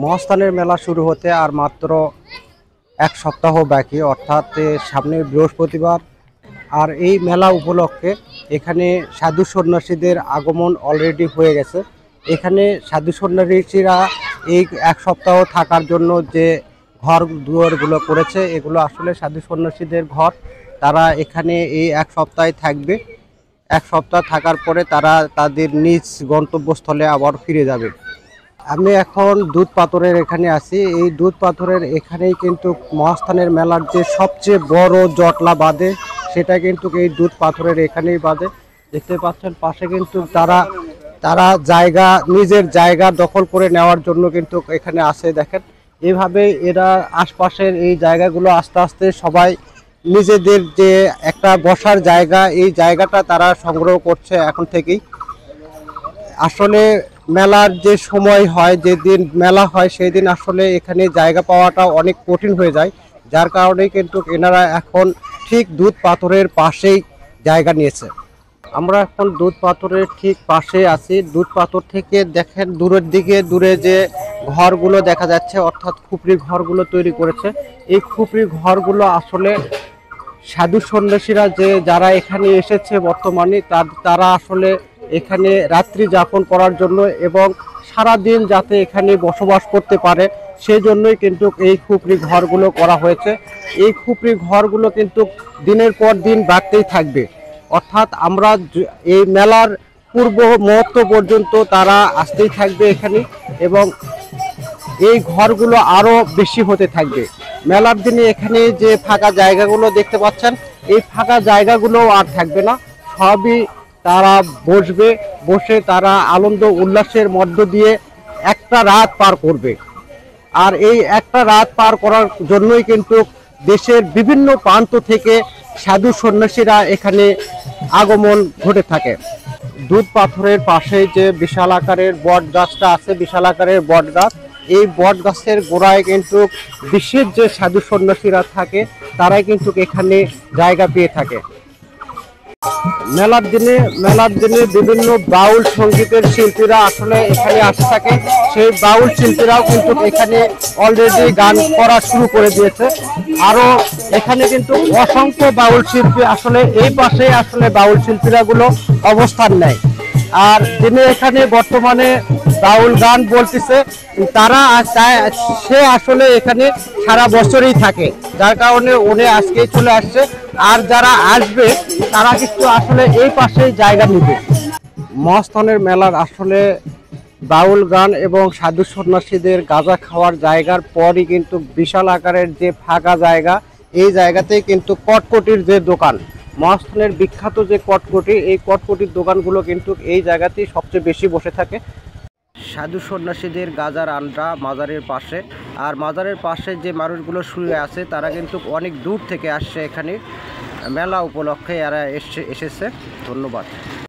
মহাস্থানের মেলা শুরু হতে আর মাত্র এক সপ্তাহ বাকি, অর্থাৎ সামনে বৃহস্পতিবার। আর এই মেলা উপলক্ষে এখানে সাধু সন্ন্যাসীদের আগমন অলরেডি হয়ে গেছে। এখানে সাধু সন্ন্যাসীরা এই এক সপ্তাহ থাকার জন্য যে ঘর দুয়ারগুলো করেছে, এগুলো আসলে সাধু সন্ন্যাসীদের ঘর। তারা এখানে এই এক সপ্তাহে থাকবে। এক সপ্তাহ থাকার পরে তারা তাদের নিজ গন্তব্যস্থলে আবার ফিরে যাবে। আমি এখন দুধ পাথরের এখানে আছি। এই দুধ পাথরের এখানেই কিন্তু মহাস্থানের মেলার যে সবচেয়ে বড় জটলা বাঁধে, সেটা কিন্তু এই দুধ পাথরের এখানেই বাঁধে। দেখতে পাচ্ছেন পাশে কিন্তু তারা নিজের জায়গা দখল করে নেওয়ার জন্য কিন্তু এখানে আসে। দেখেন এভাবে এরা আশপাশের এই জায়গাগুলো আস্তে আস্তে সবাই নিজেদের যে একটা বসার জায়গা, এই জায়গাটা তারা সংগ্রহ করছে এখন থেকেই। আসলে মেলার যে সময় হয়, যেদিন মেলা হয় সেই দিন আসলে এখানে জায়গা পাওয়াটা অনেক কঠিন হয়ে যায়, যার কারণে কিন্তু এনারা এখন ঠিক দুধ পাথরের পাশেই জায়গা নিয়েছে। আমরা এখন দুধ পাথরের ঠিক পাশে আছি। দুধ পাথর থেকে দেখেন দূরে যে ঘরগুলো দেখা যাচ্ছে, অর্থাৎ খুপড়ি ঘরগুলো তৈরি করেছে। এই খুপড়ি ঘরগুলো আসলে সাধু সন্ন্যাসীরা যারা এখানে এসেছে বর্তমানে তারা আসলে এখানে রাত্রি যাপন করার জন্য এবং সারা দিন যাতে এখানে বসবাস করতে পারে সেই জন্যই কিন্তু এই খুপড়ি ঘরগুলো করা হয়েছে। এই খুপড়ি ঘরগুলো কিন্তু দিনের পর দিন বাড়তেই থাকবে, অর্থাৎ আমরা এই মেলার পূর্ব মুহূর্ত পর্যন্ত তারা আসতেই থাকবে এখানে, এবং এই ঘরগুলো আরো বেশি হতে থাকবে। মেলার দিনে এখানে যে ফাঁকা জায়গাগুলো দেখতে পাচ্ছেন, এই ফাঁকা জায়গাগুলো আর থাকবে না, সবই তারা বসে তারা আনন্দ উল্লাসের মধ্য দিয়ে একটা রাত পার করবে। আর এই একটা রাত পার করার জন্যই কিন্তু দেশের বিভিন্ন প্রান্ত থেকে সাধু সন্ন্যাসীরা এখানে আগমন ঘটে থাকে। দুধ পাথরের পাশে যে বিশাল আকারের বট গাছটা আছে, বিশাল আকারের বট গাছ, এই বট গাছের গোড়ায় কিন্তু বিশ্বের যে সাধু সন্ন্যাসীরা থাকে তারাই কিন্তু এখানে জায়গা পেয়ে থাকে। মেলার দিনে বিভিন্ন বাউল সঙ্গীতের শিল্পীরা আসলে এখানে আসে থাকে। সেই বাউল শিল্পীরাও কিন্তু এখানে অলরেডি গান করা শুরু করে দিয়েছে। আরো এখানে কিন্তু অসংখ্য বাউল শিল্পী আসলে এই পাশে আসলে বাউল শিল্পীরা গুলো অবস্থান নেয়। আর যিনি এখানে বর্তমানে বাউল গান বলতেছে সে আসলে এখানে সারা বছরই থাকে, যার কারণে উনি আজকেই চলে আসছে। আর যারা আসবে তারা কিন্তু আসলে এই পাশেই জায়গা নিবে। মহাস্থানের মেলার আসলে বাউল গান এবং সাধু সন্ন্যাসীদের গাঁজা খাওয়ার জায়গার পরই কিন্তু বিশাল আকারের যে ফাঁকা জায়গা, এই জায়গাতেই কিন্তু কটকটির যে দোকান, মহাস্থানের বিখ্যাত যে কটকটি, এই কটকটির দোকানগুলো কিন্তু এই জায়গাতেই সবচেয়ে বেশি বসে থাকে। সাধু সন্ন্যাসীদের গাজার আন্ডা মাজারের পাশে, আর মাজারের পাশে যে মানুষগুলো শুয়ে আছে তারা কিন্তু অনেক দূর থেকে আসছে এখানে মেলা উপলক্ষে এরা এসেছে। ধন্যবাদ।